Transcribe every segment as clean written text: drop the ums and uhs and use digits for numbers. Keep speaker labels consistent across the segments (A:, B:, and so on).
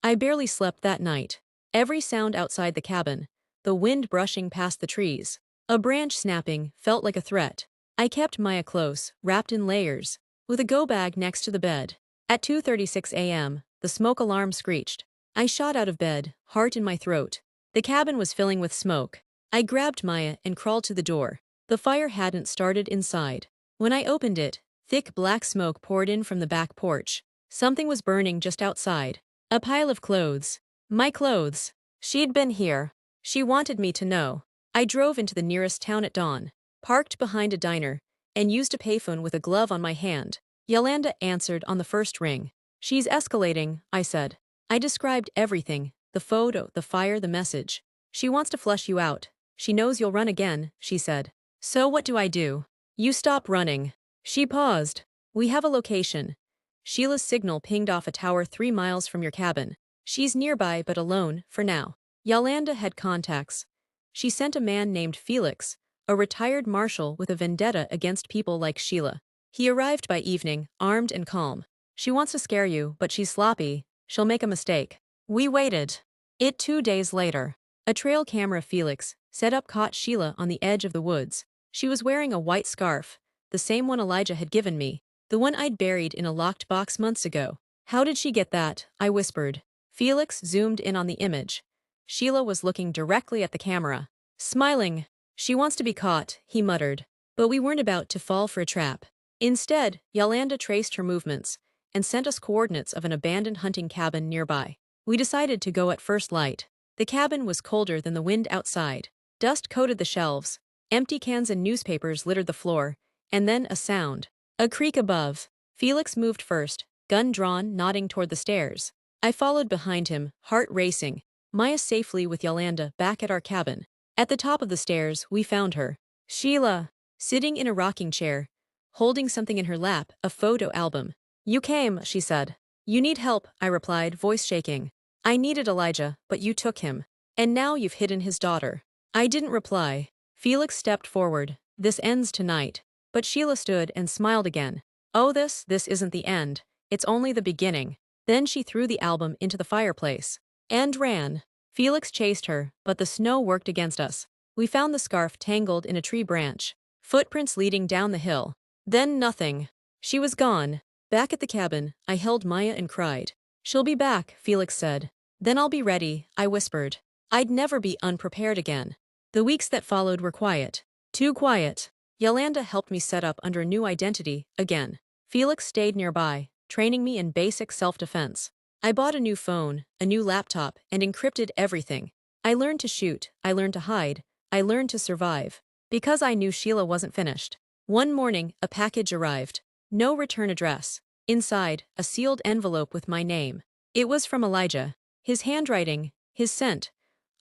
A: I barely slept that night. Every sound outside the cabin, the wind brushing past the trees, a branch snapping, felt like a threat. I kept Maya close, wrapped in layers, with a go bag next to the bed. At 2:36 a.m., the smoke alarm screeched. I shot out of bed, heart in my throat. The cabin was filling with smoke. I grabbed Maya and crawled to the door. The fire hadn't started inside. When I opened it, thick black smoke poured in from the back porch. Something was burning just outside. A pile of clothes. My clothes. She'd been here. She wanted me to know. I drove into the nearest town at dawn, parked behind a diner, and used a payphone with a glove on my hand. Yolanda answered on the first ring. She's escalating, I said. I described everything, the photo, the fire, the message. She wants to flush you out. She knows you'll run again, she said. So what do I do? You stop running. She paused. We have a location. Sheila's signal pinged off a tower 3 miles from your cabin. She's nearby but alone, for now. Yolanda had contacts. She sent a man named Felix, a retired marshal with a vendetta against people like Sheila. He arrived by evening, armed and calm. She wants to scare you, but she's sloppy. She'll make a mistake. We waited. 2 days later. A trail camera Felix set up caught Sheila on the edge of the woods. She was wearing a white scarf, the same one Elijah had given me, the one I'd buried in a locked box months ago. How did she get that? I whispered. Felix zoomed in on the image. Sheila was looking directly at the camera, smiling. She wants to be caught, he muttered. But we weren't about to fall for a trap. Instead, Yolanda traced her movements and sent us coordinates of an abandoned hunting cabin nearby. We decided to go at first light. The cabin was colder than the wind outside. Dust coated the shelves. Empty cans and newspapers littered the floor. And then a sound. A creak above. Felix moved first, gun drawn, nodding toward the stairs. I followed behind him, heart racing. Maya safely with Yolanda back at our cabin. At the top of the stairs, we found her. Sheila, sitting in a rocking chair, holding something in her lap, a photo album. You came, she said. You need help, I replied, voice shaking. I needed Elijah, but you took him. And now you've hidden his daughter. I didn't reply. Felix stepped forward. This ends tonight. But Sheila stood and smiled again. Oh, this isn't the end. It's only the beginning. Then she threw the album into the fireplace. And ran. Felix chased her, but the snow worked against us. We found the scarf tangled in a tree branch. Footprints leading down the hill. Then nothing. She was gone. Back at the cabin, I held Maya and cried. She'll be back, Felix said. Then I'll be ready, I whispered. I'd never be unprepared again. The weeks that followed were quiet. Too quiet. Yolanda helped me set up under a new identity, again. Felix stayed nearby, training me in basic self-defense. I bought a new phone, a new laptop, and encrypted everything. I learned to shoot, I learned to hide, I learned to survive. Because I knew Sheila wasn't finished. One morning, a package arrived. No return address. Inside, a sealed envelope with my name. It was from Elijah. His handwriting, his scent.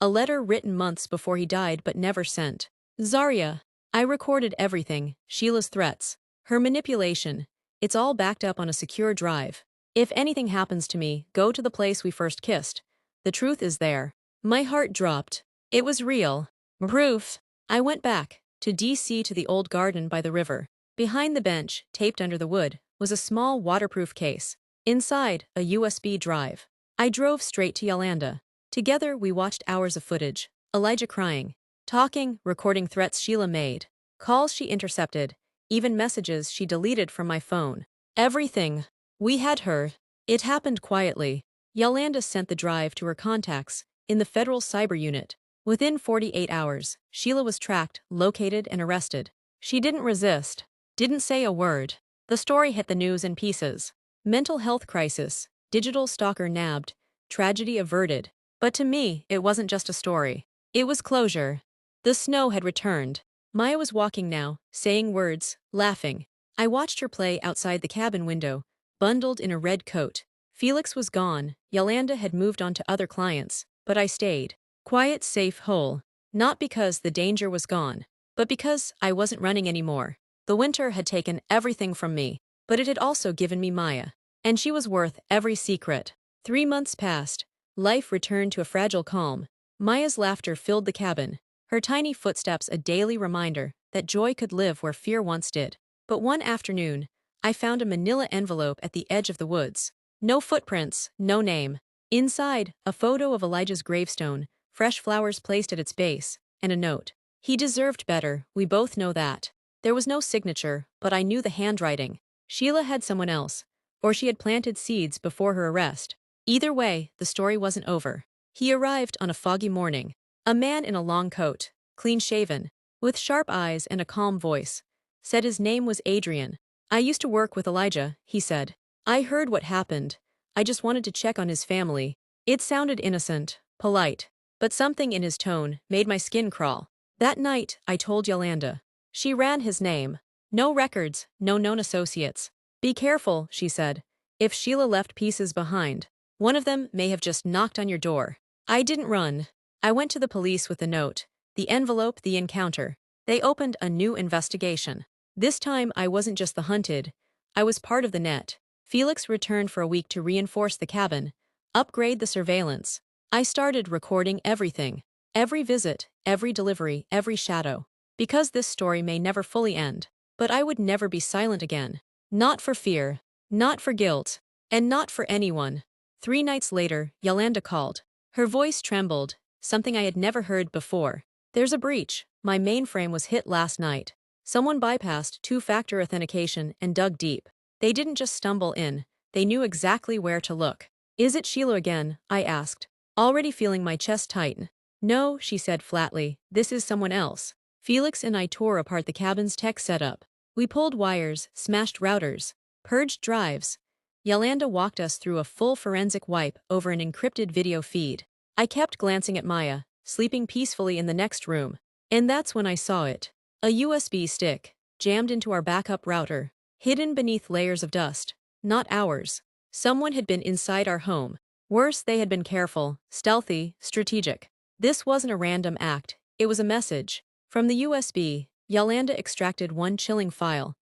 A: A letter written months before he died but never sent. Zarya. I recorded everything, Sheila's threats, her manipulation. It's all backed up on a secure drive. If anything happens to me, go to the place we first kissed. The truth is there. My heart dropped. It was real. Proof. I went back, to DC, to the old garden by the river. Behind the bench, taped under the wood, was a small waterproof case. Inside, a USB drive. I drove straight to Yolanda. Together we watched hours of footage. Elijah crying. Talking, recording threats Sheila made. Calls she intercepted. Even messages she deleted from my phone. Everything. We had her. It happened quietly. Yolanda sent the drive to her contacts in the federal cyber unit. Within 48 hours, Sheila was tracked, located, and arrested. She didn't resist. Didn't say a word. The story hit the news in pieces. Mental health crisis. Digital stalker nabbed. Tragedy averted. But to me, it wasn't just a story. It was closure. The snow had returned. Maya was walking now, saying words, laughing. I watched her play outside the cabin window, bundled in a red coat. Felix was gone. Yolanda had moved on to other clients, but I stayed. Quiet, safe, whole. Not because the danger was gone, but because I wasn't running anymore. The winter had taken everything from me, but it had also given me Maya. And she was worth every secret. 3 months passed. Life returned to a fragile calm. Maya's laughter filled the cabin. Her tiny footsteps a daily reminder that joy could live where fear once did. But one afternoon, I found a manila envelope at the edge of the woods. No footprints, no name. Inside, a photo of Elijah's gravestone, fresh flowers placed at its base, and a note. He deserved better, we both know that. There was no signature, but I knew the handwriting. Sheila had someone else, or she had planted seeds before her arrest. Either way, the story wasn't over. He arrived on a foggy morning. A man in a long coat, clean-shaven, with sharp eyes and a calm voice, said his name was Adrian. I used to work with Elijah, he said. I heard what happened. I just wanted to check on his family. It sounded innocent, polite, but something in his tone made my skin crawl. That night, I told Yolanda. She ran his name. No records, no known associates. Be careful, she said. If Sheila left pieces behind, one of them may have just knocked on your door. I didn't run. I went to the police with the note, the envelope, the encounter. They opened a new investigation. This time I wasn't just the hunted. I was part of the net. Felix returned for a week to reinforce the cabin, upgrade the surveillance. I started recording everything. Every visit, every delivery, every shadow. Because this story may never fully end. But I would never be silent again. Not for fear. Not for guilt. And not for anyone. 3 nights later, Yolanda called. Her voice trembled, something I had never heard before. There's a breach. My mainframe was hit last night. Someone bypassed 2-factor authentication and dug deep. They didn't just stumble in. They knew exactly where to look. Is it Sheila again? I asked, already feeling my chest tighten. No, she said flatly. This is someone else. Felix and I tore apart the cabin's tech setup. We pulled wires, smashed routers, purged drives. Yolanda walked us through a full forensic wipe over an encrypted video feed. I kept glancing at Maya, sleeping peacefully in the next room. And that's when I saw it. A USB stick, jammed into our backup router, hidden beneath layers of dust. Not ours. Someone had been inside our home. Worse, they had been careful, stealthy, strategic. This wasn't a random act. It was a message. From the USB, Yolanda extracted one chilling file.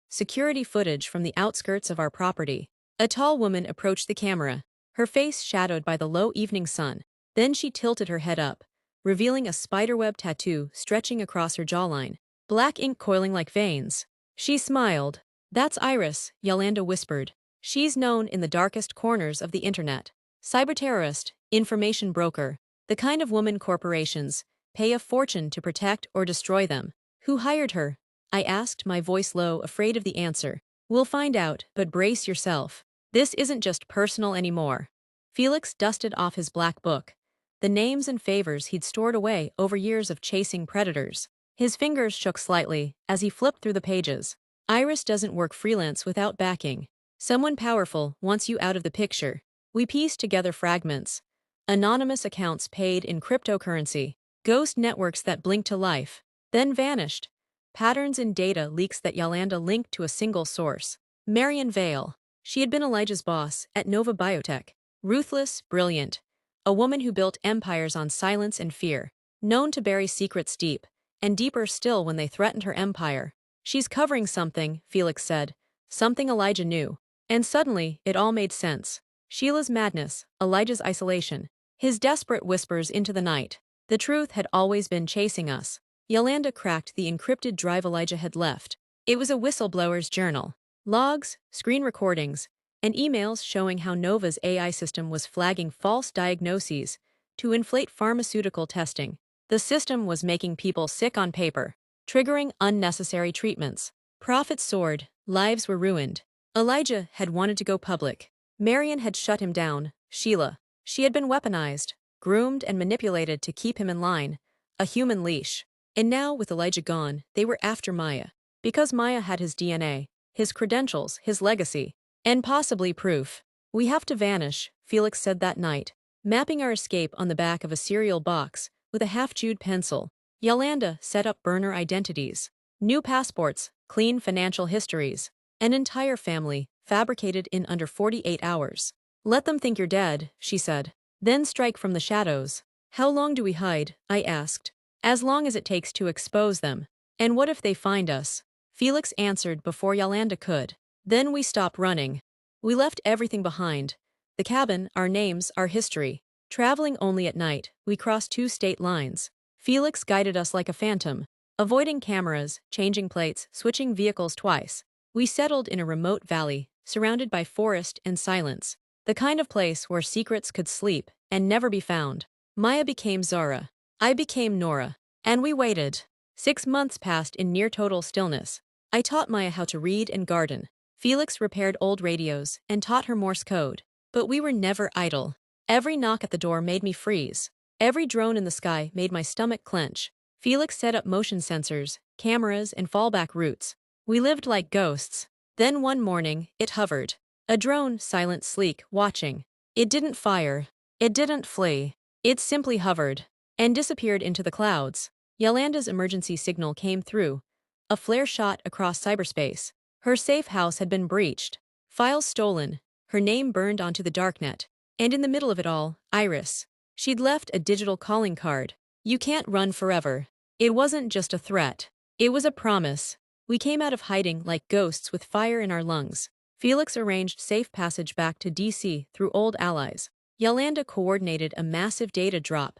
A: Security footage from the outskirts of our property. A tall woman approached the camera, her face shadowed by the low evening sun. Then she tilted her head up, revealing a spiderweb tattoo stretching across her jawline, black ink coiling like veins. She smiled. That's Iris, Yolanda whispered. She's known in the darkest corners of the internet. Cyberterrorist, information broker, the kind of woman corporations pay a fortune to protect or destroy them. Who hired her? I asked, my voice low, afraid of the answer. We'll find out, but brace yourself. This isn't just personal anymore. Felix dusted off his black book, the names and favors he'd stored away over years of chasing predators. His fingers shook slightly as he flipped through the pages. Iris doesn't work freelance without backing. Someone powerful wants you out of the picture. We pieced together fragments. Anonymous accounts paid in cryptocurrency. Ghost networks that blinked to life, then vanished. Patterns in data leaks that Yolanda linked to a single source. Marion Vale. She had been Elijah's boss at Nova Biotech. Ruthless, brilliant. A woman who built empires on silence and fear. Known to bury secrets deep, and deeper still when they threatened her empire. She's covering something, Felix said. Something Elijah knew. And suddenly, it all made sense. Sheila's madness, Elijah's isolation, his desperate whispers into the night. The truth had always been chasing us. Yolanda cracked the encrypted drive Elijah had left. It was a whistleblower's journal. Logs, screen recordings, and emails showing how Nova's AI system was flagging false diagnoses to inflate pharmaceutical testing. The system was making people sick on paper, triggering unnecessary treatments. Profits soared, lives were ruined. Elijah had wanted to go public. Marion had shut him down. Sheila. She had been weaponized, groomed and manipulated to keep him in line. A human leash. And now, with Elijah gone, they were after Maya. Because Maya had his DNA, his credentials, his legacy, and possibly proof. We have to vanish, Felix said that night, mapping our escape on the back of a cereal box with a half-chewed pencil. Yolanda set up burner identities, new passports, clean financial histories, an entire family, fabricated in under 48 hours. Let them think you're dead, she said. Then strike from the shadows. How long do we hide? I asked. As long as it takes to expose them. And what if they find us? Felix answered before Yolanda could. Then we stopped running. We left everything behind. The cabin, our names, our history. Traveling only at night, we crossed 2 state lines. Felix guided us like a phantom, avoiding cameras, changing plates, switching vehicles twice. We settled in a remote valley, surrounded by forest and silence. The kind of place where secrets could sleep and never be found. Maya became Zara. I became Nora. And we waited. 6 months passed in near total stillness. I taught Maya how to read and garden. Felix repaired old radios and taught her Morse code. But we were never idle. Every knock at the door made me freeze. Every drone in the sky made my stomach clench. Felix set up motion sensors, cameras, and fallback routes. We lived like ghosts. Then one morning, it hovered. A drone, silent, sleek, watching. It didn't fire. It didn't flee. It simply hovered and disappeared into the clouds. Yolanda's emergency signal came through. A flare shot across cyberspace. Her safe house had been breached. Files stolen. Her name burned onto the darknet. And in the middle of it all, Iris. She'd left a digital calling card. You can't run forever. It wasn't just a threat. It was a promise. We came out of hiding like ghosts with fire in our lungs. Felix arranged safe passage back to DC through old allies. Yolanda coordinated a massive data drop.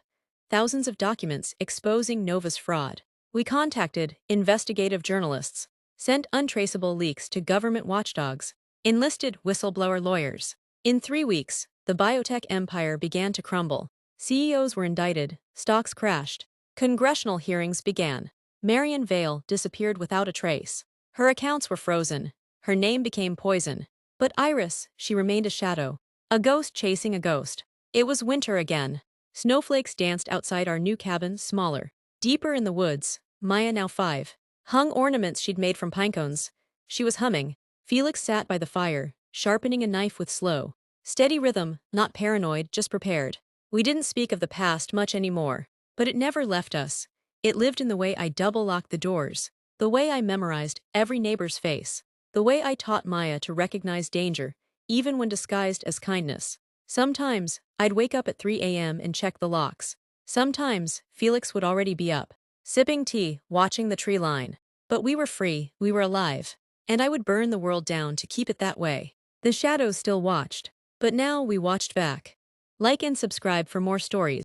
A: Thousands of documents exposing Nova's fraud. We contacted investigative journalists, sent untraceable leaks to government watchdogs, enlisted whistleblower lawyers. In 3 weeks, the biotech empire began to crumble. CEOs were indicted, stocks crashed. Congressional hearings began. Marion Vale disappeared without a trace. Her accounts were frozen. Her name became poison. But Iris, she remained a shadow. A ghost chasing a ghost. It was winter again. Snowflakes danced outside our new cabin, smaller. Deeper in the woods, Maya, now 5, hung ornaments she'd made from pinecones. She was humming. Felix sat by the fire, sharpening a knife with slow, steady rhythm, not paranoid, just prepared. We didn't speak of the past much anymore, but it never left us. It lived in the way I double-locked the doors, the way I memorized every neighbor's face, the way I taught Maya to recognize danger, even when disguised as kindness. Sometimes, I'd wake up at 3 a.m. and check the locks. Sometimes, Felix would already be up, sipping tea, watching the tree line. But we were free, we were alive. And I would burn the world down to keep it that way. The shadows still watched, but now we watched back. Like and subscribe for more stories.